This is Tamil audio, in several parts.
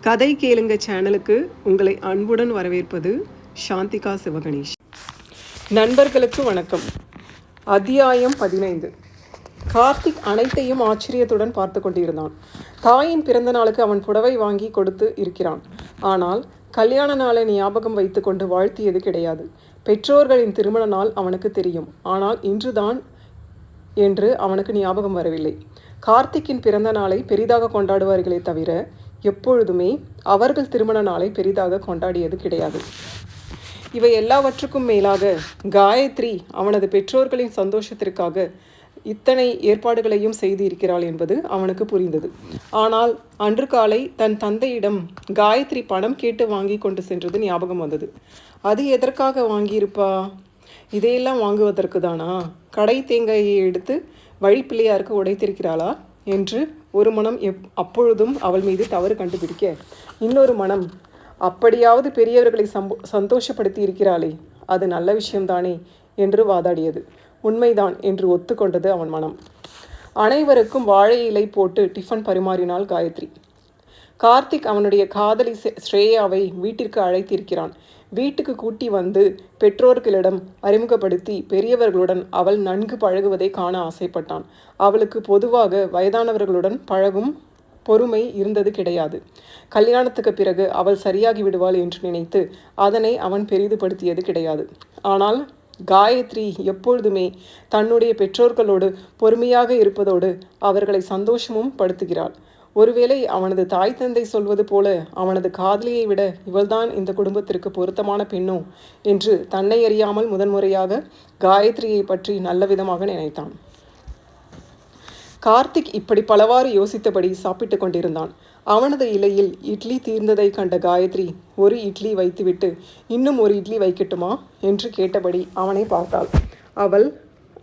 கதை கேளுங்க சேனலுக்கு உங்களை அன்புடன் வரவேற்பது சாந்திகா சிவகணேஷ். நண்பர்களுக்கு வணக்கம். அத்தியாயம் 15. கார்த்திக் அனைத்தையும் ஆச்சரியத்துடன் பார்த்து கொண்டிருந்தான். தாயின் பிறந்த நாளுக்கு அவன் புடவை வாங்கி கொடுத்து இருக்கிறான். ஆனால் கல்யாண நாளை ஞாபகம் வைத்து கொண்டு வாழ்த்தியது கிடையாது. பெற்றோர்களின் திருமண நாள் அவனுக்கு தெரியும். ஆனால் இன்றுதான் என்று அவனுக்கு ஞாபகம் வரவில்லை. கார்த்திக்கின் பிறந்த நாளை பெரிதாக கொண்டாடுவார்களே தவிர எப்பொழுதுமே அவர்கள் திருமண நாளை பெரிதாக கொண்டாடியது கிடையாது. இவை எல்லாவற்றுக்கும் மேலாக காயத்ரி அவனது பெற்றோர்களின் சந்தோஷத்திற்காக இத்தனை ஏற்பாடுகளையும் செய்து இருக்கிறாள் என்பது அவனுக்கு புரிந்தது. ஆனால் அன்று காலை தன் தந்தையிடம் காயத்ரி பணம் கேட்டு வாங்கி கொண்டு சென்றது ஞாபகம் வந்தது. அது எதற்காக வாங்கியிருப்பா? இதையெல்லாம் வாங்குவதற்கு தானா? கடை தேங்காயை எடுத்து வழிப்பிள்ளையாருக்கு உடைத்திருக்கிறாளா என்று ஒரு மனம் அப்பொழுதும் அவள் மீது தவறு கண்டுபிடிக்க, இன்னொரு மனம் அப்படியாவது பெரியவர்களை சந்தோஷப்படுத்தி இருக்கிறாளே, அது நல்ல விஷயம்தானே என்று வாதாடியது. உண்மைதான் என்று ஒத்துக்கொண்டது அவன் மனம். அனைவருக்கும் வாழை இலை போட்டு டிஃபன் பரிமாறினாள் காயத்ரி. கார்த்திக் அவனுடைய காதலி ஸ்ரேயாவை வீட்டிற்கு அழைத்திருக்கிறான். வீட்டுக்கு கூட்டி வந்து பெற்றோர்களிடம் அறிமுகப்படுத்தி பெரியவர்களுடன் அவள் நன்கு பழகுவதை காண ஆசைப்பட்டான். அவளுக்கு பொதுவாக வயதானவர்களுடன் பழகும் பொறுமை இருந்தது கிடையாது. கல்யாணத்துக்கு பிறகு அவள் சரியாகி விடுவாள் என்று நினைத்து அதனை அவன் பெரிதுபடுத்தியது கிடையாது. ஆனால் காயத்ரி எப்பொழுதுமே தன்னுடைய பெற்றோர்களோடு பொறுமையாக இருப்பதோடு அவர்களை சந்தோஷமும் படுத்துகிறாள். ஒருவேளை அவனது தாய் தந்தை சொல்வது போல அவனது காதலியை விட இவள்தான் இந்த குடும்பத்திற்கு பொருத்தமான பெண்ணோ என்று தன்னை அறியாமல் முதன்முறையாக காயத்ரியை பற்றி நல்ல விதமாக நினைத்தான். கார்த்திக் இப்படி பலவாறு யோசித்தபடி சாப்பிட்டு கொண்டிருந்தான். அவனது இலையில் இட்லி தீர்ந்ததை கண்ட காயத்ரி ஒரு இட்லி வைத்துவிட்டு இன்னும் ஒரு இட்லி வைக்கட்டுமா என்று கேட்டபடி அவனை பார்த்தாள்.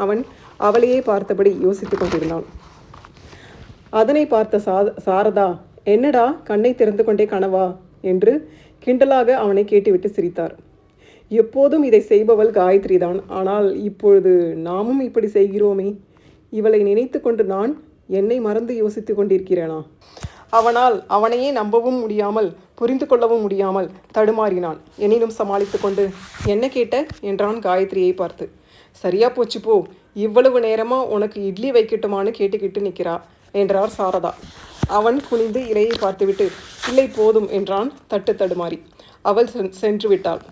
அவன் அவளையே பார்த்தபடி யோசித்து கொண்டிருந்தான். அதனை பார்த்த சாரதா, என்னடா கண்ணை திறந்து கொண்டே கனவா என்று கிண்டலாக அவனை கேட்டுவிட்டு சிரித்தார். எப்போதும் இதை செய்பவள் காயத்ரி தான். ஆனால் இப்பொழுது நாமும் இப்படி செய்கிறோமே. இவளை நினைத்து கொண்டு நான் என்னை மறந்து யோசித்து கொண்டிருக்கிறேனா? அவனால் அவனையே நம்பவும் முடியாமல் புரிந்து கொள்ளவும் முடியாமல் தடுமாறினான். எனினும் சமாளித்து கொண்டு, என்ன கேட்ட என்றான் காயத்ரியை பார்த்து. சரியா போச்சு போ, இவ்வளவு நேரமா உனக்கு இட்லி வைக்கட்டுமான்னு கேட்டுக்கிட்டு நிற்கிறா என்றார் சாரதா. அவன் குனிந்து இலையை பார்த்துவிட்டு, இல்லை போதும் என்றான் தடுமாறி. அவள் சென்று விட்டாள்.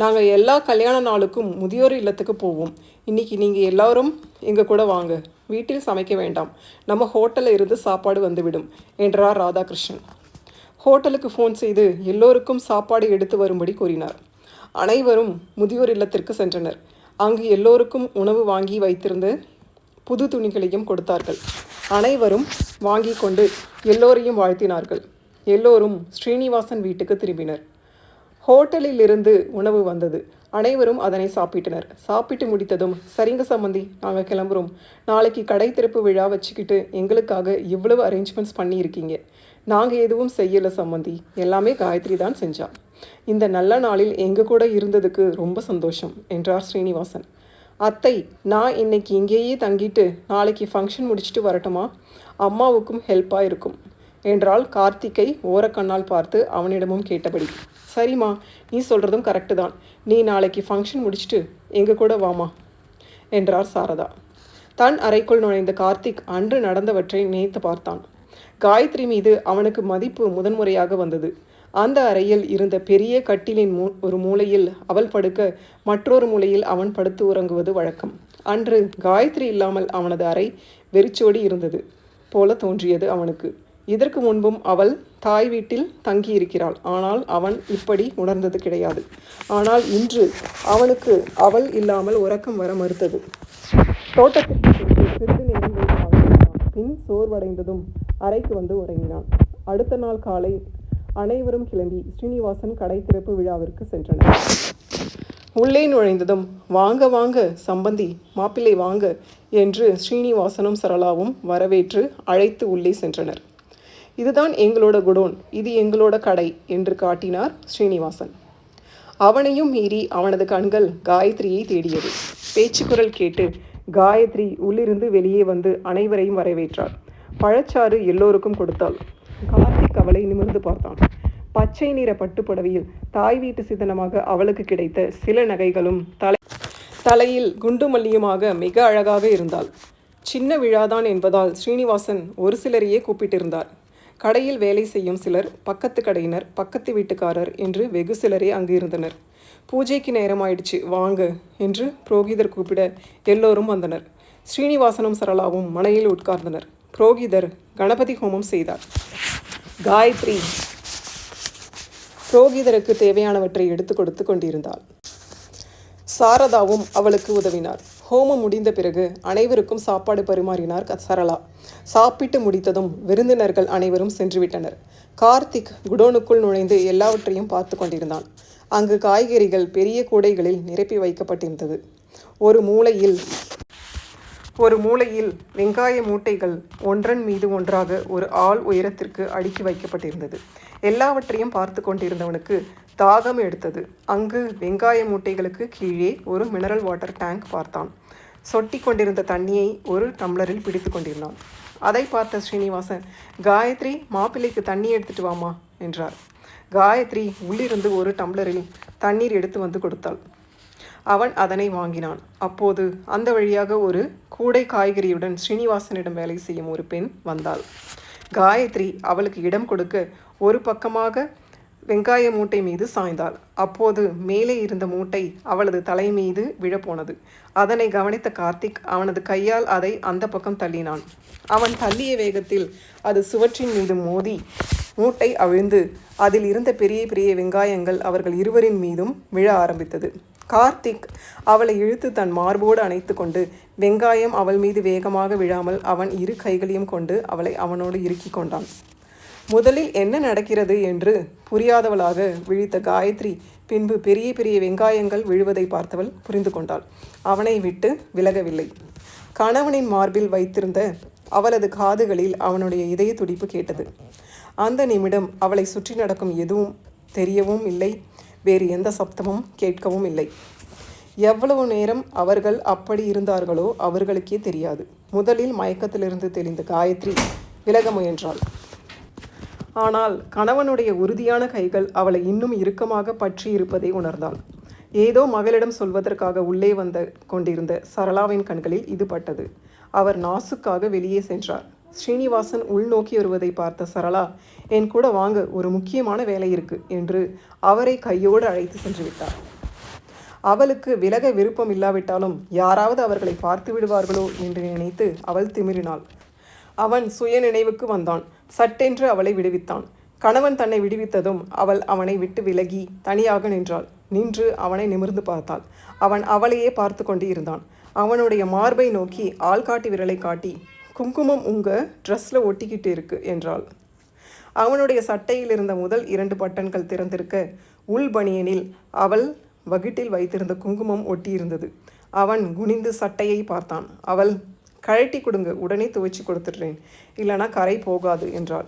நாங்கள் எல்லா கல்யாண நாளுக்கும் முதியோர் இல்லத்துக்கு போவோம். இன்னைக்கு நீங்கள் எல்லாரும் எங்கள் கூட வாங்க. வீட்டில் சமைக்க வேண்டாம், நம்ம ஹோட்டலில் இருந்து சாப்பாடு வந்துவிடும் என்றார் ராதாகிருஷ்ணன். ஹோட்டலுக்கு ஃபோன் செய்து எல்லோருக்கும் சாப்பாடு எடுத்து வரும்படி கூறினார். அனைவரும் முதியோர் இல்லத்திற்கு சென்றனர். அங்கு எல்லோருக்கும் உணவு வாங்கி வைத்திருந்த புது துணிகளையும் கொடுத்தார்கள். அனைவரும் வாங்கி கொண்டு எல்லோரையும் வாழ்த்தினார்கள். எல்லோரும் ஸ்ரீனிவாசன் வீட்டுக்கு திரும்பினர். ஹோட்டலில் இருந்து உணவு வந்தது. அனைவரும் அதனை சாப்பிட்டனர். சாப்பிட்டு முடித்ததும், சரிங்க சம்மந்தி, நாங்கள் கிளம்புறோம். நாளைக்கு கடை திறப்பு விழா வச்சுக்கிட்டு எங்களுக்காக இவ்வளவு அரேஞ்ச்மெண்ட்ஸ் பண்ணியிருக்கீங்க. நாங்கள் எதுவும் செய்யலை சம்மந்தி, எல்லாமே காயத்ரி தான் செஞ்சா. இந்த நல்ல நாளில் எங்கள் கூட இருந்ததுக்கு ரொம்ப சந்தோஷம் என்றார் ஸ்ரீனிவாசன். அத்தை, நான் இன்னைக்கு இங்கேயே தங்கிட்டு நாளைக்கு ஃபங்க்ஷன் முடிச்சுட்டு வரட்டுமா? அம்மாவுக்கும் ஹெல்ப்பாக இருக்கும் என்றால் கார்த்திக்கை ஓரக்கண்ணால் பார்த்து அவனிடமும் கேட்டபடி. சரிம்மா, நீ சொல்கிறதும் கரெக்டு தான். நீ நாளைக்கு ஃபங்க்ஷன் முடிச்சுட்டு எங்கள் கூட வாமா என்றார் சாரதா. தன் அறைக்குள் நுழைந்த கார்த்திக் அன்று நடந்தவற்றை நினைத்து பார்த்தான். காயத்ரி மீது அவனுக்கு மதிப்பு முதன்முறையாக வந்தது. அந்த அறையில் இருந்த பெரிய கட்டிலின் ஒரு மூலையில் அவள் படுக்க, மற்றொரு மூலையில் அவன் படுத்து உறங்குவது வழக்கம். அன்று காயத்ரி இல்லாமல் அவனது அறை வெறிச்சோடி இருந்தது போல தோன்றியது அவனுக்கு. இதற்கு முன்பும் அவள் தாய் வீட்டில் தங்கியிருக்கிறாள். ஆனால் அவன் இப்படி உணர்ந்தது கிடையாது. ஆனால் இன்று அவனுக்கு அவள் இல்லாமல் உறக்கம் வர மறுத்தது. தோட்டத்திற்கு சென்று சிறிது நேரம் பின் சோர்வடைந்ததும் அறைக்கு வந்து உறங்கினான். அடுத்த நாள் காலை அனைவரும் கிளம்பி ஸ்ரீனிவாசன் கடை திறப்பு விழாவிற்கு சென்றனர். உள்ளே நுழைந்ததும், வாங்க வாங்க சம்பந்தி, மாப்பிள்ளை வாங்க என்று ஸ்ரீனிவாசனும் சரளாவும் வரவேற்று அழைத்து உள்ளே சென்றனர். இதுதான் எங்களோட குடோன், இது எங்களோட கடை என்று காட்டினார் ஸ்ரீனிவாசன். அவனையும் மீறி அவனது கண்கள் காயத்ரியை தேடியது. பேச்சுக்குரல் கேட்டு காயத்ரி உள்ளிருந்து வெளியே வந்து அனைவரையும் வரவேற்றாள். பழச்சாறு எல்லோருக்கும் கொடுத்தாள். கார்த்திக் கார்த்திக் அவளை நிமிர்ந்து பார்த்தான். பச்சை நிற பட்டுப்புடவையில் தாய் வீட்டு சிதனமாக அவளுக்கு கிடைத்த சில நகைகளும் தலையில் குண்டு மல்லியுமாக மிக அழகாக இருந்தாள். சின்ன விழாதான் என்பதால் ஸ்ரீனிவாசன் ஒரு சிலரையே கூப்பிட்டிருந்தார். கடையில் வேலை செய்யும் சிலர், பக்கத்து கடையினர், பக்கத்து வீட்டுக்காரர் என்று வெகு சிலரே அங்கு இருந்தனர். பூஜைக்கு நேரமாயிடுச்சு வாங்க என்று புரோகிதர் கூப்பிட எல்லோரும் வந்தனர். ஸ்ரீனிவாசனும் சரளாவும் மனையில் உட்கார்ந்தனர். புரோகிதர் கணபதி ஹோமம் செய்தார். காயத்ரி புரோகிதருக்கு தேவையானவற்றை எடுத்து கொடுத்து கொண்டிருந்தாள். சாரதாவும் அவளுக்கு உதவினார். ஹோமம் முடிந்த பிறகு அனைவருக்கும் சாப்பாடு பரிமாறினார் சரளா. சாப்பிட்டு முடித்ததும் விருந்தினர்கள் அனைவரும் சென்றுவிட்டனர். கார்த்திக் குடோனுக்குள் நுழைந்து எல்லாவற்றையும் பார்த்து கொண்டிருந்தான். அங்கு காய்கறிகள் பெரிய கூடைகளில் நிரப்பி வைக்கப்பட்டிருந்தது. ஒரு மூலையில் வெங்காய மூட்டைகள் ஒன்றன் மீது ஒன்றாக ஒரு ஆள் உயரத்திற்கு அடுக்கி வைக்கப்பட்டிருந்தது. எல்லாவற்றையும் பார்த்து கொண்டிருந்தவனுக்கு தாகம் எடுத்தது. அங்கு வெங்காய மூட்டைகளுக்கு கீழே ஒரு மினரல் வாட்டர் டேங்க் பார்த்தான். சொட்டி கொண்டிருந்த தண்ணியை ஒரு டம்ளரில் பிடித்து கொண்டிருந்தான். அதை பார்த்த ஸ்ரீனிவாசன், காயத்ரி, மாப்பிள்ளைக்கு தண்ணி எடுத்துட்டு வாமா என்றார். காயத்ரி உள்ளிருந்து ஒரு டம்ளரில் தண்ணீர் எடுத்து வந்து கொடுத்தாள். அவன் அதனை வாங்கினான். அப்போது அந்த வழியாக ஒரு கூடை காய்கறியுடன் ஸ்ரீனிவாசனிடம் வேலை செய்யும் ஒரு பெண் வந்தாள். காயத்ரி அவளுக்கு இடம் கொடுக்க ஒரு பக்கமாக வெங்காய மூட்டை மீது சாய்ந்தாள். அப்போது மேலே இருந்த மூட்டை அவளது தலை மீது விழப்போனது. அதனை கவனித்த கார்த்திக் அவனது கையால் அதை அந்த பக்கம் தள்ளினான். அவன் தள்ளிய வேகத்தில் அது சுவற்றின் மீது மோதி மூட்டை அவிழ்ந்து அதில் இருந்த பெரிய பெரிய வெங்காயங்கள் அவர்கள் இருவரின் மீதும் விழ ஆரம்பித்தது. கார்த்திக் அவளை இழுத்து தன் மார்போடு அணைத்து கொண்டு, வெங்காயம் அவள் மீது வேகமாக விழாமல் அவன் இரு கைகளையும் கொண்டு அவளை அவனோடு இறுக்கி கொண்டான். முதலில் என்ன நடக்கிறது என்று புரியாதவளாக விழித்த காயத்ரி பின்பு பெரிய பெரிய வெங்காயங்கள் விழுவதை பார்த்தவள் புரிந்து கொண்டாள். அவனை விட்டு விலகவில்லை. கணவனின் மார்பில் வைத்திருந்த அவளது காதுகளில் அவனுடைய இதய துடிப்பு கேட்டது. அந்த நிமிடம் அவளை சுற்றி நடக்கும் எதுவும் தெரியவும் இல்லை, வேறு எந்த சப்தமும் கேட்கவும் இல்லை. எவ்வளவு நேரம் அவர்கள் அப்படி இருந்தார்களோ அவர்களுக்கே தெரியாது. முதலில் மயக்கத்திலிருந்து தெளிந்த காயத்ரி விலக முயன்றாள். ஆனால் கணவனுடைய உறுதியான கைகள் அவளை இன்னும் இறுக்கமாக பற்றி இருப்பதை உணர்ந்தாள். ஏதோ மகளிடம் சொல்வதற்காக உள்ளே கொண்டிருந்த சரளாவின் கண்களில் இது பட்டது. அவர் நாசுக்காக வெளியே சென்றார். ஸ்ரீனிவாசன் உள்நோக்கி வருவதை பார்த்த சரளா, என் கூட வாங்க, ஒரு முக்கியமான வேலை இருக்கு என்று அவரை கையோடு அழைத்து சென்று விட்டார். அவளுக்கு விலக விருப்பம் இல்லாவிட்டாலும் யாராவது அவர்களை பார்த்து விடுவார்களோ என்று நினைத்து அவள் திமிரினாள். அவன் சுய நினைவுக்கு வந்தான். சட்டென்று அவளை விடுவித்தான். கணவன் தன்னை விடுவித்ததும் அவள் அவனை விட்டு விலகி தனியாக நின்றாள். நின்று அவனை நிமிர்ந்து பார்த்தாள். அவன் அவளையே பார்த்து கொண்டு இருந்தான். அவனுடைய மார்பை நோக்கி ஆள்காட்டி விரலை காட்டி, குங்குமம் உங்க ட்ரெஸ்ஸில் ஒட்டிக்கிட்டு இருக்கு என்றாள். அவனுடைய சட்டையில் இருந்த முதல் 2 பட்டன்கள் திறந்திருக்க உள் பனியனில் அவள் வகிட்டில் வைத்திருந்த குங்குமம் ஒட்டியிருந்தது. அவன் குனிந்து சட்டையை பார்த்தான். அவள், கழட்டி கொடுங்க, உடனே துவைச்சி கொடுத்துட்றேன், இல்லைனா கரை போகாது என்றாள்.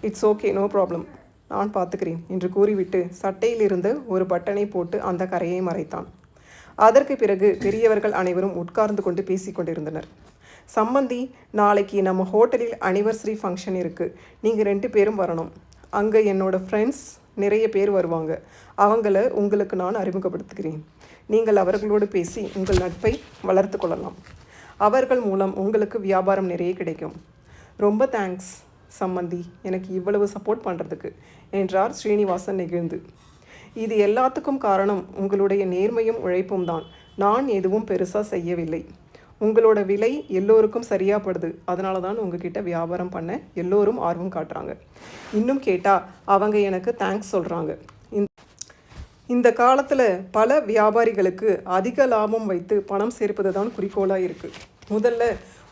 இட்ஸ் ஓகே, நோ ப்ராப்ளம், நான் பார்த்துக்கிறேன் என்று கூறிவிட்டு சட்டையில் இருந்த ஒரு பட்டனை போட்டு அந்த கரையை மறைத்தான். அதற்கு பிறகு பெரியவர்கள் அனைவரும் உட்கார்ந்து கொண்டு பேசி கொண்டிருந்தனர். சம்மந்தி, நாளைக்கு நம்ம ஹோட்டலில் அனிவர்சரி ஃபங்க்ஷன் இருக்குது, நீங்கள் 2 பேரும் வரணும். அங்கே என்னோடய ஃப்ரெண்ட்ஸ் நிறைய பேர் வருவாங்க. அவங்கள உங்களுக்கு நான் அறிமுகப்படுத்துகிறேன். நீங்கள் அவர்களோடு பேசி உங்கள் நட்பை வளர்த்து கொள்ளலாம். அவர்கள் மூலம் உங்களுக்கு வியாபாரம் நிறைய கிடைக்கும். ரொம்ப தேங்க்ஸ் சம்மந்தி, எனக்கு இவ்வளவு சப்போர்ட் பண்ணுறதுக்கு என்றார் ஸ்ரீனிவாசன் நெகிழ்ந்து. இது எல்லாத்துக்கும் காரணம் உங்களுடைய நேர்மையும் உழைப்பும் தான். நான் எதுவும் பெருசாக செய்யவில்லை. உங்களோட விலை எல்லோருக்கும் சரியாகப்படுது. அதனால தான் உங்ககிட்ட வியாபாரம் பண்ண எல்லோரும் ஆர்வம் காட்டுறாங்க. இன்னும் கேட்டால் அவங்க எனக்கு தேங்க்ஸ் சொல்கிறாங்க. இந்த காலத்தில் பல வியாபாரிகளுக்கு அதிக லாபம் வைத்து பணம் சேர்ப்பது தான் குறிக்கோளாக இருக்குது. முதல்ல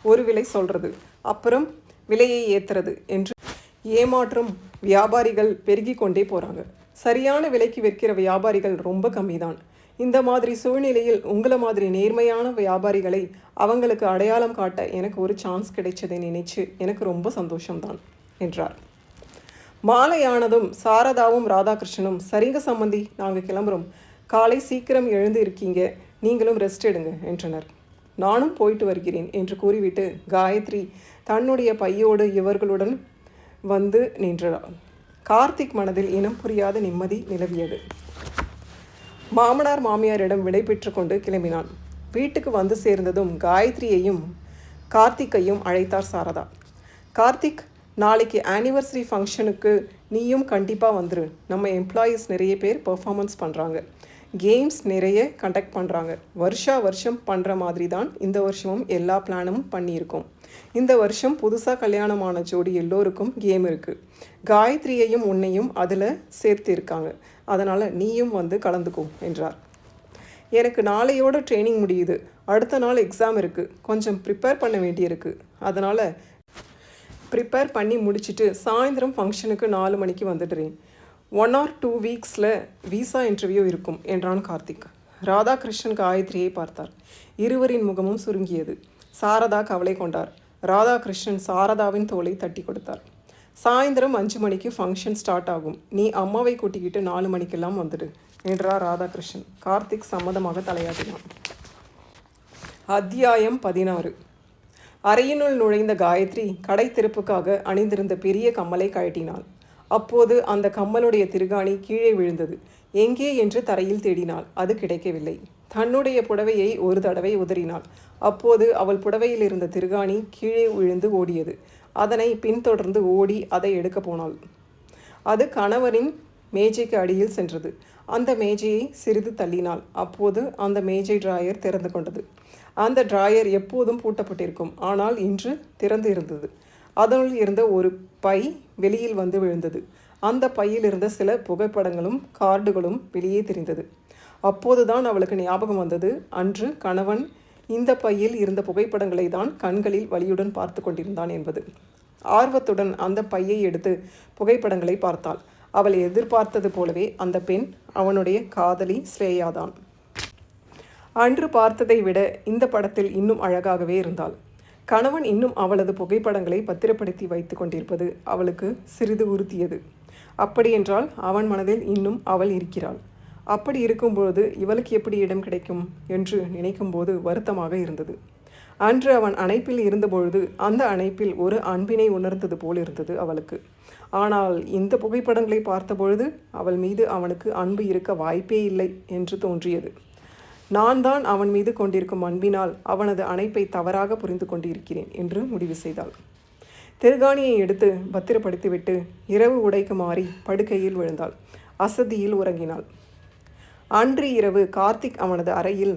ஒரு விலை சொல்கிறது, அப்புறம் விலையை ஏற்றுறது என்று ஏமாற்றும் வியாபாரிகள் பெருகி கொண்டே போகிறாங்க. சரியான விலைக்கு விற்கிற வியாபாரிகள் ரொம்ப கம்மி தான். இந்த மாதிரி சூழ்நிலையில் உங்களை மாதிரி நேர்மையான வியாபாரிகளை அவங்களுக்கு அடையாளம் காட்ட எனக்கு ஒரு சான்ஸ் கிடைச்சதை நினைச்சு எனக்கு ரொம்ப சந்தோஷம்தான் என்றார். மாலையானதும் சாரதாவும் ராதாகிருஷ்ணனும், சரிங்க சம்மந்தி, நாங்கள் கிளம்புறோம். காலை சீக்கிரம் எழுந்து இருக்கீங்க, நீங்களும் ரெஸ்ட் எடுங்க என்றனர். நானும் போயிட்டு வருகிறேன் என்று கூறிவிட்டு காயத்ரி தன்னுடைய பையோடு இவர்களுடன் வந்து நின்றாள். கார்த்திக் மனதில் இனம் புரியாத நிம்மதி நிலவியது. மாமனார் மாமியாரிடம் விடை பெற்று கொண்டு கிளம்பினான். வீட்டுக்கு வந்து சேர்ந்ததும் காயத்ரியையும் கார்த்திக்கையும் அழைத்தார் சாரதா. கார்த்திக், நாளைக்கு ஆனிவர்சரி ஃபங்க்ஷனுக்கு நீயும் கண்டிப்பாக வந்துரு. நம்ம எம்ப்ளாயீஸ் நிறைய பேர் பெர்ஃபார்மன்ஸ் பண்ணுறாங்க, கேம்ஸ் நிறைய கண்டக்ட் பண்ணுறாங்க. வருஷம் பண்ணுற மாதிரி தான் இந்த வருஷமும் எல்லா பிளானும் பண்ணியிருக்கோம். இந்த வருஷம் புதுசாக கல்யாணமான ஜோடி எல்லோருக்கும் கேம் இருக்குது. காயத்ரியையும் உன்னையும் அதில் சேர்த்திருக்காங்க. அதனால் நீயும் வந்து கலந்துக்கோ என்றார். எனக்கு நாளையோட ட்ரைனிங் முடியுது, அடுத்த நாள் எக்ஸாம் இருக்குது, கொஞ்சம் ப்ரிப்பேர் பண்ண வேண்டியிருக்கு. அதனால் ப்ரிப்பேர் பண்ணி முடிச்சுட்டு சாயந்தரம் ஃபங்க்ஷனுக்கு 4 மணிக்கு வந்துடுறேன். 1 or 2 வீக்ஸில் விசா இன்டர்வியூ இருக்கும் என்றான் கார்த்திக். ராதாகிருஷ்ணன் காயத்ரியை பார்த்தார். இருவரின் முகமும் சுருங்கியது. சாரதா கவலை கொண்டார். ராதாகிருஷ்ணன் சாரதாவின் தோலை தட்டி கொடுத்தார். சாயந்தரம் 5 மணிக்கு ஃபங்க்ஷன் ஸ்டார்ட் ஆகும். நீ அம்மாவை கூட்டிக்கிட்டு 4 மணிக்கெல்லாம் வந்துடு என்றார் ராதாகிருஷ்ணன். கார்த்திக் சம்மதமாக தலையாட்டினான். அத்தியாயம் 16. அறையினுள் நுழைந்த காயத்ரி கடை திறப்புக்காக அணிந்திருந்த பெரிய கம்மலை கழட்டினாள். அப்போது அந்த கம்மலுடைய திருகாணி கீழே விழுந்தது. எங்கே என்று தரையில் தேடினாள். அது கிடைக்கவில்லை. தன்னுடைய புடவையை ஒரு தடவை உதறினாள். அப்போது அவள் புடவையில் இருந்த திருகாணி கீழே விழுந்து ஓடியது. அதனை பின்தொடர்ந்து ஓடி அதை எடுக்க போனாள். அது கணவரின் மேஜைக்கு அடியில் சென்றது. அந்த மேஜையை சிறிது தள்ளினாள். அப்போது அந்த மேஜை டிராயர் திறந்து கொண்டது. அந்த டிராயர் எப்போதும் பூட்டப்பட்டிருக்கும், ஆனால் இன்று திறந்து இருந்தது. அதனுள் இருந்த ஒரு பை வெளியில் வந்து விழுந்தது. அந்த பையில் இருந்த சில புகைப்படங்களும் கார்டுகளும் வெளியே தெரிந்தது. அப்போதுதான் அவளுக்கு ஞாபகம் வந்தது, அன்று கணவன் இந்த பையில் இருந்த புகைப்படங்களை தான் கண்களில் வலியுடன் பார்த்து கொண்டிருந்தான் என்பது. ஆர்வத்துடன் அந்த பையை எடுத்து புகைப்படங்களை பார்த்தாள். அவள் எதிர்பார்த்தது போலவே அந்த பெண் அவனுடைய காதலி ஸ்ரேயாதான். அன்று பார்த்ததை விட இந்த படத்தில் இன்னும் அழகாகவே இருந்தாள். கணவன் இன்னும் அவளது புகைப்படங்களை பத்திரப்படுத்தி வைத்து கொண்டிருப்பது அவளுக்கு சிறிது உறுத்தியது. அப்படியென்றால் அவன் மனதில் இன்னும் அவள் இருக்கிறாள். அப்படி இருக்கும்போது இவளுக்கு எப்படி இடம் கிடைக்கும் என்று நினைக்கும்போது வருத்தமாக இருந்தது. அன்று அவன் அணைப்பில் இருந்தபொழுது அந்த அணைப்பில் ஒரு அன்பினை உணர்ந்தது போல் இருந்தது அவளுக்கு. ஆனால் இந்த புகைப்படங்களை பார்த்தபொழுது அவள் மீது அவனுக்கு அன்பு இருக்க வாய்ப்பே இல்லை என்று தோன்றியது. நான் தான் அவன் மீது கொண்டிருக்கும் அன்பினால் அவனது அணைப்பை தவறாக புரிந்து கொண்டிருக்கிறேன் என்று முடிவு செய்தாள். திருகாணியை எடுத்து பத்திரப்படுத்திவிட்டு இரவு உடைக்கு மாறி படுக்கையில் விழுந்தாள். அசதியில் உறங்கினாள். அன்று இரவு கார்த்திக் அவனது அறையில்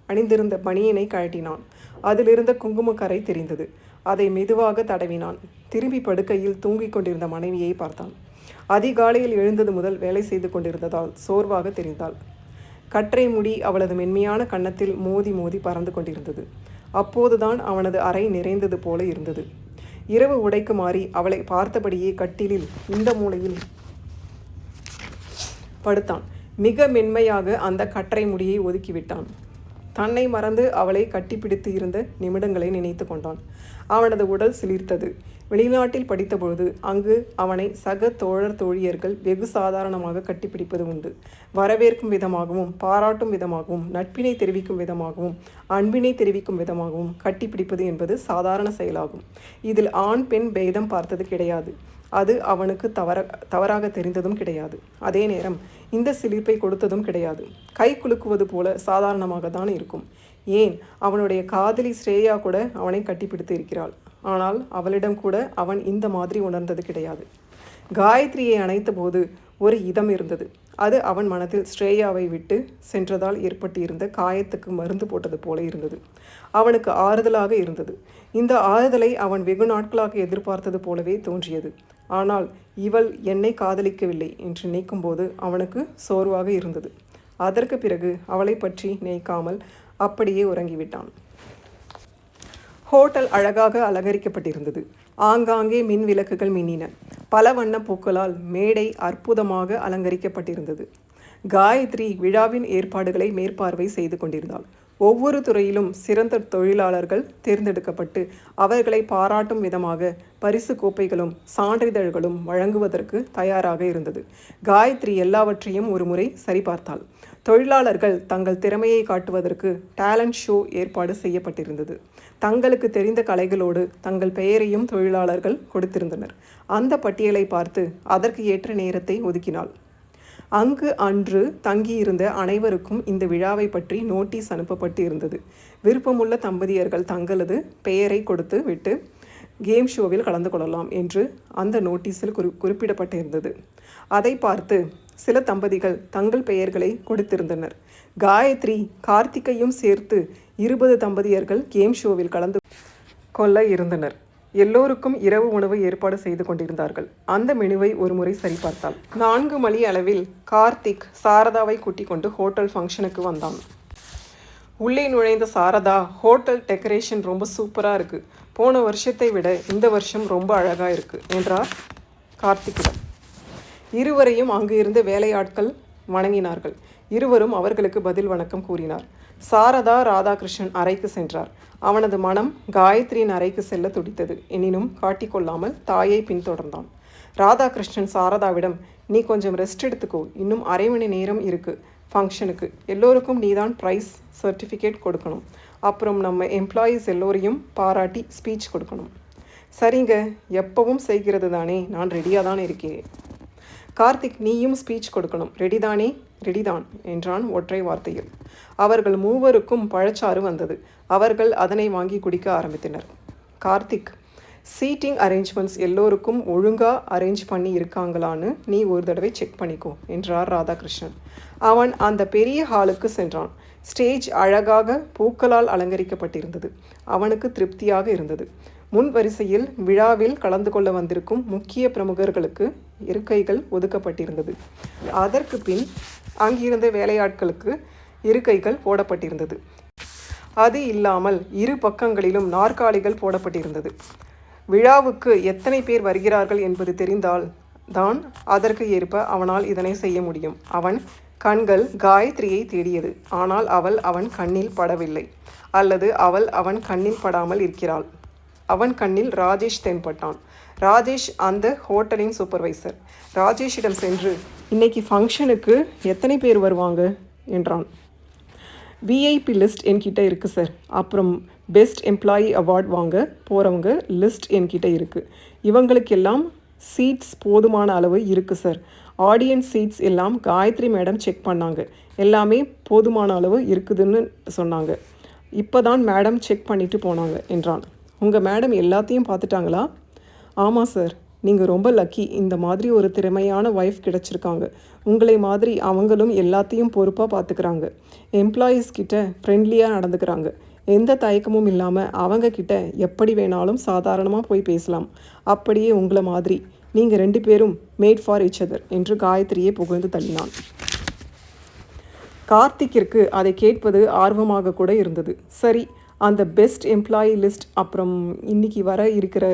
அணிந்திருந்த பனியனை கழட்டினான். அதிலிருந்த குங்குமக்கரை தெரிந்தது. அதை மெதுவாக தடவினான். திரும்பி படுக்கையில் தூங்கிக் கொண்டிருந்த மனைவியை பார்த்தான். அதிகாலையில் எழுந்தது முதல் வேலை செய்து கொண்டிருந்ததால் சோர்வாக தெரிந்தாள். கற்றை முடி அவளது மென்மையான கன்னத்தில் மோதி மோதி பறந்து கொண்டிருந்தது. அப்போதுதான் அவனது அறை நிறைந்தது போல இருந்தது. இரவு உடைக்கு மாறி அவளை பார்த்தபடியே கட்டிலில் இந்த மூலையில் படுத்தான். மிக மென்மையாக அந்த கற்றை முடியை ஒதுக்கிவிட்டான். தன்னை மறந்து அவளை கட்டிப்பிடித்து இருந்த நிமிடங்களை நினைத்து கொண்டான். அவனது உடல் சிலிர்த்தது. வெளிநாட்டில் படித்தபொழுது அங்கு அவனை சக தோழர் தோழியர்கள் வெகு சாதாரணமாக கட்டிப்பிடிப்பது உண்டு. வரவேற்கும் விதமாகவும் பாராட்டும் விதமாகவும் நட்பினை தெரிவிக்கும் விதமாகவும் அன்பினை தெரிவிக்கும் விதமாகவும் கட்டிப்பிடிப்பது என்பது சாதாரண செயலாகும். இதில் ஆண் பெண் பேதம் பார்த்தது கிடையாது. அது அவனுக்கு தவறாக தெரிந்ததும் கிடையாது. அதே நேரம் இந்த சிலிர்ப்பை கொடுத்ததும் கிடையாது. கை குலுக்குவது போல சாதாரணமாக தான் இருக்கும். ஏன், அவனுடைய காதலி ஸ்ரேயா கூட அவனை கட்டிப்பிடித்து இருக்கிறாள். ஆனால் அவளிடம் கூட அவன் இந்த மாதிரி உணர்ந்தது கிடையாது. காயத்ரியை அணைத்த போது ஒரு இதம் இருந்தது. அது அவன் மனத்தில் ஸ்ரேயாவை விட்டு சென்றதால் ஏற்பட்டு இருந்த காயத்துக்கு மருந்து போட்டது போல இருந்தது. அவனுக்கு ஆறுதலாக இருந்தது. இந்த ஆறுதலை அவன் வெகு நாட்களாக எதிர்பார்த்தது போலவே தோன்றியது. ஆனால் இவள் என்னை காதலிக்கவில்லை என்று நினைக்கும்போது அவனுக்கு சோர்வாக இருந்தது. அதற்கு பிறகு அவளை பற்றி நினைக்காமல் அப்படியே உறங்கிவிட்டான். ஹோட்டல் அழகாக அலங்கரிக்கப்பட்டிருந்தது. ஆங்காங்கே மின் விளக்குகள் மின்னின. பல வண்ண பூக்களால் மேடை அற்புதமாக அலங்கரிக்கப்பட்டிருந்தது. காயத்ரி விழாவின் ஏற்பாடுகளை மேற்பார்வை செய்து கொண்டிருந்தாள். ஒவ்வொரு துறையிலும் சிறந்த தொழிலாளர்கள் தேர்ந்தெடுக்கப்பட்டு அவர்களை பாராட்டும் விதமாக பரிசு கோப்பைகளும் சான்றிதழ்களும் வழங்குவதற்கு தயாராக இருந்தது. காயத்ரி எல்லாவற்றையும் ஒரு முறை சரிபார்த்தாள். தொழிலாளர்கள் தங்கள் திறமையை காட்டுவதற்கு டேலண்ட் ஷோ ஏற்பாடு செய்யப்பட்டிருந்தது. தங்களுக்கு தெரிந்த கலைகளோடு தங்கள் பெயரையும் தொழிலாளர்கள் கொடுத்திருந்தனர். அந்த பட்டியலை பார்த்து அதற்கு ஏற்ற நேரத்தை ஒதுக்கினாள். அங்கு அன்று தங்கியிருந்த அனைவருக்கும் இந்த விழாவை பற்றி நோட்டீஸ் அனுப்பப்பட்டு இருந்தது. விருப்பமுள்ள தம்பதியர்கள் தங்களது பெயரை கொடுத்து விட்டு கேம் ஷோவில் கலந்து கொள்ளலாம் என்று அந்த நோட்டீஸில் குறிப்பிடப்பட்டிருந்தது. அதை பார்த்து சில தம்பதிகள் தங்கள் பெயர்களை கொடுத்திருந்தனர். காயத்ரி கார்த்திகையும் சேர்த்து 20 தம்பதியர்கள் கேம் ஷோவில் கலந்து கொள்ள இருந்தனர். எல்லோருக்கும் இரவு உணவு ஏற்பாடு செய்து கொண்டிருந்தார்கள். அந்த மெனுவை ஒரு முறை சரிபார்த்தாள். 4 மணி அளவில் கார்த்திக் சாரதாவை கூட்டிக் கொண்டு ஹோட்டல் ஃபங்க்ஷனுக்கு வந்தான். உள்ளே நுழைந்த சாரதா, ஹோட்டல் டெக்கரேஷன் ரொம்ப சூப்பராக இருக்குது, போன வருஷத்தை விட இந்த வருஷம் ரொம்ப அழகாக இருக்குது என்றார் கார்த்திக்கிடம். இருவரையும் அங்கு இருந்த வேலையாட்கள் வணங்கினார்கள். இருவரும் அவர்களுக்கு பதில் வணக்கம் கூறினார். சாரதா ராதாகிருஷ்ணன் அறைக்கு சென்றார். அவனது மனம் காயத்ரியின் அறைக்கு செல்ல துடித்தது. எனினும் காட்டிக்கொள்ளாமல் தாயை பின்தொடர்ந்தான். ராதாகிருஷ்ணன் சாரதாவிடம், நீ கொஞ்சம் ரெஸ்ட் எடுத்துக்கோ, இன்னும் அரை மணி நேரம் இருக்குது ஃபங்க்ஷனுக்கு, எல்லோருக்கும் நீதான் ப்ரைஸ் சர்டிஃபிகேட் கொடுக்கணும், அப்புறம் நம்ம எம்ப்ளாயீஸ் எல்லோரையும் பாராட்டி ஸ்பீச் கொடுக்கணும். சரிங்க, எப்பவும் செய்கிறது தானே, நான் ரெடியாக தான் இருக்கிறேன். கார்த்திக், நீயும் ஸ்பீச் கொடுக்கணும், ரெடிதானே? ரெடிதான் என்றான் ஒற்றை வார்த்தையில். அவர்கள் மூவருக்கும் பழச்சாறு வந்தது. அவர்கள் அதனை வாங்கி குடிக்க ஆரம்பித்தனர். கார்த்திக், சீட்டிங் அரேஞ்ச்மெண்ட்ஸ் எல்லோருக்கும் ஒழுங்காக அரேஞ்ச் பண்ணி இருக்காங்களான்னு நீ ஒரு தடவை செக் பண்ணிக்கோ என்றார் ராதாகிருஷ்ணன். அவன் அந்த பெரிய ஹாலுக்கு சென்றான். ஸ்டேஜ் அழகாக பூக்களால் அலங்கரிக்கப்பட்டிருந்தது. அவனுக்கு திருப்தியாக இருந்தது. முன் வரிசையில் விழாவில் கலந்து கொள்ள வந்திருக்கும் முக்கிய பிரமுகர்களுக்கு இருக்கைகள் ஒதுக்கப்பட்டிருந்தது. அதற்கு பின் அங்கிருந்த வேலையாட்களுக்கு இருக்கைகள் போடப்பட்டிருந்தது. அது இல்லாமல் இரு பக்கங்களிலும் நாற்காலிகள் போடப்பட்டிருந்தது. விழாவுக்கு எத்தனை பேர் வருகிறார்கள் என்பது தெரிந்தால் தான் அதற்கு ஏற்ப அவனால் இதனை செய்ய முடியும். அவன் கண்கள் காயத்ரியை தேடியது. ஆனால் அவள் அவன் கண்ணில் படவில்லை. அல்லது அவள் அவன் கண்ணில் படாமல் இருக்கிறாள். அவன் கண்ணில் ராஜேஷ் தென்பட்டான். ராஜேஷ் அந்த ஹோட்டலின் சூப்பர்வைசர். ராஜேஷிடம் சென்று, இன்னைக்கு ஃபங்க்ஷனுக்கு எத்தனை பேர் வருவாங்க என்றான். விஐபி லிஸ்ட் என்கிட்ட இருக்குது சார். அப்புறம் பெஸ்ட் எம்ப்ளாயி அவார்ட் வாங்க போகிறவங்க லிஸ்ட் என்கிட்ட இருக்குது. இவங்களுக்கெல்லாம் சீட்ஸ் போதுமான அளவு இருக்குது சார். ஆடியன்ஸ் சீட்ஸ் எல்லாம் காயத்ரி மேடம் செக் பண்ணாங்க. எல்லாமே போதுமான அளவு இருக்குதுன்னு சொன்னாங்க. இப்போ தான் மேடம் செக் பண்ணிட்டு போனாங்க என்றான். உங்கள் மேடம் எல்லாத்தையும் பார்த்துட்டாங்களா? ஆமாம் சார், நீங்கள் ரொம்ப லக்கி. இந்த மாதிரி ஒரு திறமையான ஒய்ஃப் கிடச்சிருக்காங்க. உங்களை மாதிரி அவங்களும் எல்லாத்தையும் பொறுப்பாக பார்த்துக்கிறாங்க. எம்ப்ளாயீஸ் கிட்ட ஃப்ரெண்ட்லியாக நடந்துக்கிறாங்க. எந்த தயக்கமும் இல்லாமல் அவங்கக்கிட்ட எப்படி வேணாலும் சாதாரணமாக போய் பேசலாம். அப்படியே உங்களை மாதிரி நீங்கள் 2 பேரும் மேட் ஃபார் ஈச் அதர் என்று காயத்ரியை புகழ்ந்து தள்ளினான். கார்த்திக்கிற்கு அதை கேட்பது ஆர்வமாக கூட இருந்தது. சரி, அந்த பெஸ்ட் எம்ப்ளாயி லிஸ்ட் அப்புறம் இன்னைக்கு வர இருக்கிற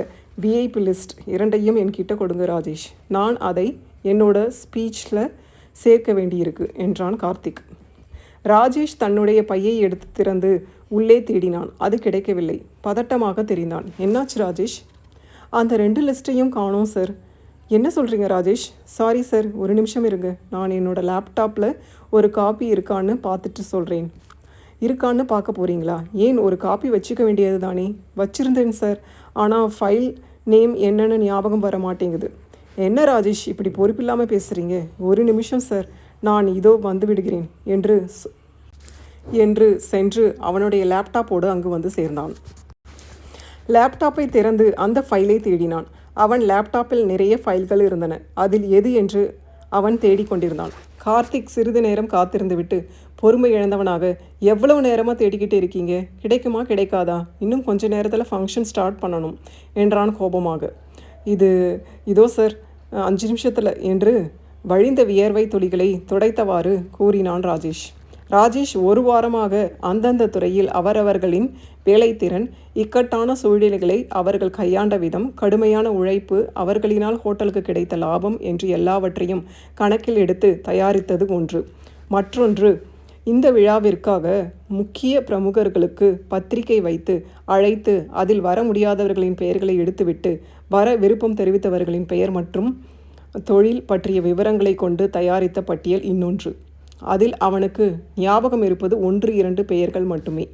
விஐபி லிஸ்ட் இரண்டையும் என்கிட்ட கொடுங்க ராஜேஷ். நான் அதை என்னோட ஸ்பீச்சில் சேர்க்க வேண்டியிருக்கு என்றான் கார்த்திக். ராஜேஷ் தன்னுடைய பையை எடுத்து திறந்து உள்ளே தேடினான். அது கிடைக்கவில்லை. பதட்டமாக தெரிந்தான். என்னாச்சு ராஜேஷ்? அந்த 2 லிஸ்ட்டையும் காணோம் சார். என்ன சொல்கிறீங்க ராஜேஷ்? சாரி சார், ஒரு நிமிஷம் இருங்க. நான் என்னோடய லேப்டாப்பில் ஒரு காப்பி இருக்கான்னு பார்த்துட்டு சொல்கிறேன். இருக்கான்னு பார்க்க போகிறீங்களா? ஏன், ஒரு காப்பி வச்சுக்க வேண்டியது தானே? வச்சுருந்தேன் சார், ஆனால் ஃபைல் நேம் என்னென்னு ஞாபகம் வர மாட்டேங்குது. என்ன ராஜேஷ் இப்படி பொறுப்பில்லாமல் பேசுகிறீங்க? ஒரு நிமிஷம் சார், நான் இதோ வந்து விடுகிறேன் என்று சென்று அவனுடைய லேப்டாப்போடு அங்கு வந்து சேர்ந்தான். லேப்டாப்பை திறந்து அந்த ஃபைலை தேடினான். அவன் லேப்டாப்பில் நிறைய ஃபைல்கள் இருந்தன. அதில் எது என்று அவன் தேடிக்கொண்டிருந்தான். கார்த்திக் சிறிது நேரம் காத்திருந்து விட்டு பொறுமை இழந்தவனாக, எவ்வளவு நேரமாக தேடிக்கிட்டு இருக்கீங்க? கிடைக்குமா கிடைக்காதா? இன்னும் கொஞ்ச நேரத்தில் ஃபங்க்ஷன் ஸ்டார்ட் பண்ணணும் என்றான் கோபமாக. இதோ சார், 5 நிமிஷத்தில் என்று வழிந்த வியர்வை துளிகளை துடைத்தவாறு கூறினான் ராஜேஷ். ராஜேஷ் 1 வாரமாக அந்தந்த துறையில் அவரவர்களின் வேலைத்திறன், இக்கட்டான சூழ்நிலைகளை அவர்கள் கையாண்ட விதம், கடுமையான உழைப்பு, அவர்களினால் ஹோட்டலுக்கு கிடைத்த லாபம் என்று எல்லாவற்றையும் கணக்கில் எடுத்து தயாரித்தது ஒன்று. மற்றொன்று, இந்த விழாவிற்காக முக்கிய பிரமுகர்களுக்கு பத்திரிகை வைத்து அழைத்து அதில் வர முடியாதவர்களின் பெயர்களை எடுத்துவிட்டு வர விருப்பம் தெரிவித்தவர்களின் பெயர் மற்றும் தொழில் பற்றிய விவரங்களை கொண்டு தயாரித்த பட்டியல் இன்னொன்று. அதில் அவனுக்கு ஞாபகம் இருப்பது 1-2 பெயர்கள் மட்டுமே.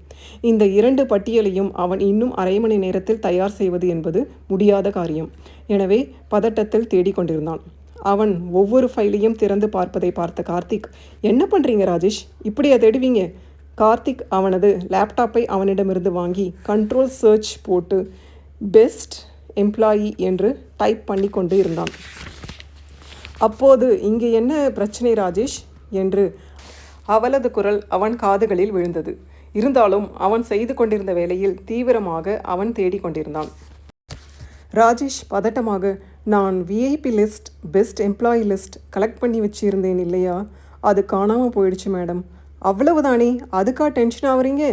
இந்த 2 பட்டியலையும் அவன் இன்னும் அரை மணி நேரத்தில் தயார் செய்வது என்பது முடியாத காரியம். எனவே பதட்டத்தில் தேடிக்கொண்டிருந்தான். அவன் ஒவ்வொரு ஃபைலையும் திறந்து பார்ப்பதை பார்த்த கார்த்திக், என்ன பண்ணுறீங்க ராஜேஷ், இப்படியா தேடுவீங்க? கார்த்திக் அவனது லேப்டாப்பை அவனிடமிருந்து வாங்கி கண்ட்ரோல் சர்ச் போட்டு பெஸ்ட் எம்ப்ளாயி என்று டைப் பண்ணி கொண்டு இருந்தான். அப்போது இங்கே என்ன பிரச்சனை ராஜேஷ் என்று அவளது குரல் அவன் காதுகளில் விழுந்தது. இருந்தாலும் அவன் செய்து கொண்டிருந்த வேளையில் தீவிரமாக அவன் தேடிக்கொண்டிருந்தான். ராஜேஷ் பதட்டமாக, நான் VIP list best employee list collect பண்ணி வச்சுருந்தேன் இல்லையா, அது காணாமல் போயிடுச்சு மேடம். அவ்வளவுதானே, அதுக்கா டென்ஷன் ஆகுறீங்க?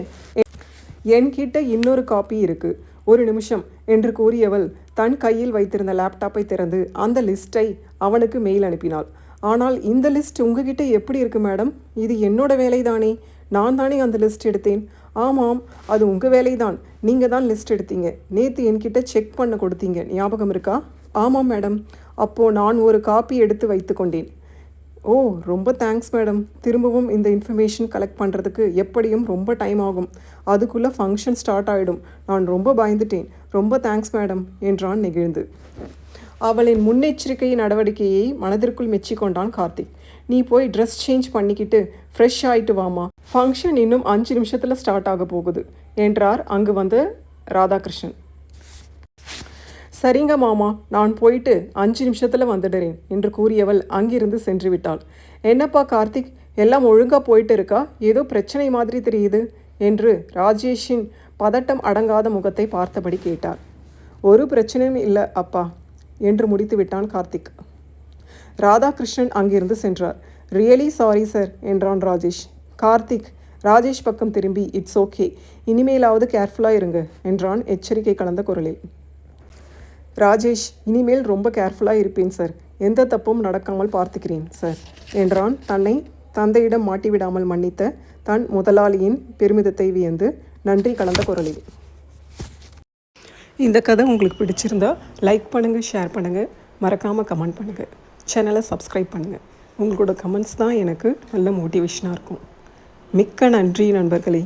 என்கிட்ட இன்னொரு காப்பி இருக்குது, ஒரு நிமிஷம் என்று கூறியவள் தன் கையில் வைத்திருந்த லேப்டாப்பை திறந்து அந்த லிஸ்ட்டை அவனுக்கு மெயில் அனுப்பினாள். ஆனால் இந்த லிஸ்ட் உங்ககிட்ட எப்படி இருக்குது மேடம்? இது என்னோட வேலை தானே, நான் தானே அந்த லிஸ்ட் எடுத்தேன். ஆமாம், அது உங்கள் வேலை தான், நீங்கள் தான் லிஸ்ட் எடுத்தீங்க. நேற்று என்கிட்ட செக் பண்ண கொடுத்தீங்க, ஞாபகம் இருக்கா? ஆமாம் மேடம். அப்போது நான் ஒரு காப்பி எடுத்து வைத்து கொண்டேன். ஓ, ரொம்ப தேங்க்ஸ் மேடம். திரும்பவும் இந்த இன்ஃபர்மேஷன் கலெக்ட் பண்ணுறதுக்கு எப்படியும் ரொம்ப டைம் ஆகும். அதுக்குள்ளே ஃபங்க்ஷன் ஸ்டார்ட் ஆகிடும். நான் ரொம்ப பயந்துட்டேன். ரொம்ப தேங்க்ஸ் மேடம் என்றான் நெகிழ்ந்து. அவளின் முன்னெச்சரிக்கை நடவடிக்கையை மனதிற்குள் மெச்சிக்கொண்டான் கார்த்திக். நீ போய் ட்ரெஸ் சேஞ்ச் பண்ணிக்கிட்டு ஃப்ரெஷ் ஆகிட்டு வாமா, ஃபங்க்ஷன் இன்னும் 5 நிமிஷத்தில் ஸ்டார்ட் ஆக போகுது என்றார் அங்கு வந்த ராதாகிருஷ்ணன். சரிங்க மாமா, நான் போயிட்டு 5 நிமிஷத்தில் வந்துடுறேன் என்று கூறியவள் அங்கிருந்து சென்று விட்டாள். என்னப்பா கார்த்திக், எல்லாம் ஒழுங்காக போயிட்டு இருக்கா? ஏதோ பிரச்சனை மாதிரி தெரியுது என்று ராஜேஷின் பதட்டம் அடங்காத முகத்தை பார்த்தபடி கேட்டார். ஒரு பிரச்சனையும் இல்லை அப்பா என்று முடித்து விட்டான் கார்த்திக். ராதாகிருஷ்ணன் அங்கிருந்து சென்றார். ரியலி சாரி சார் என்றான் ராஜேஷ். கார்த்திக் ராஜேஷ் பக்கம் திரும்பி, இட்ஸ் ஓகே, இனிமேலாவது கேர்ஃபுல்லாக இருங்க என்றான் எச்சரிக்கை கலந்த குரலில். ராஜேஷ், இனிமேல் ரொம்ப கேர்ஃபுல்லாக இருப்பேன் சார், எந்த தப்பும் நடக்காமல் பார்த்துக்கிறேன் சார் என்றான் தன்னை தந்தையிடம் மாட்டிவிடாமல் மன்னித்த தன் முதலாளியின் பெருமிதத்தை வியந்து நன்றி கலந்த குரலில். இந்த கதை உங்களுக்கு பிடிச்சிருந்தா லைக் பண்ணுங்கள், ஷேர் பண்ணுங்கள், மறக்காமல் கமெண்ட் பண்ணுங்கள், சேனலை சப்ஸ்கிரைப் பண்ணுங்கள். உங்களோட கமெண்ட்ஸ் தான் எனக்கு நல்ல மோட்டிவேஷனாக இருக்கும். மிக்க நன்றி நண்பர்களே.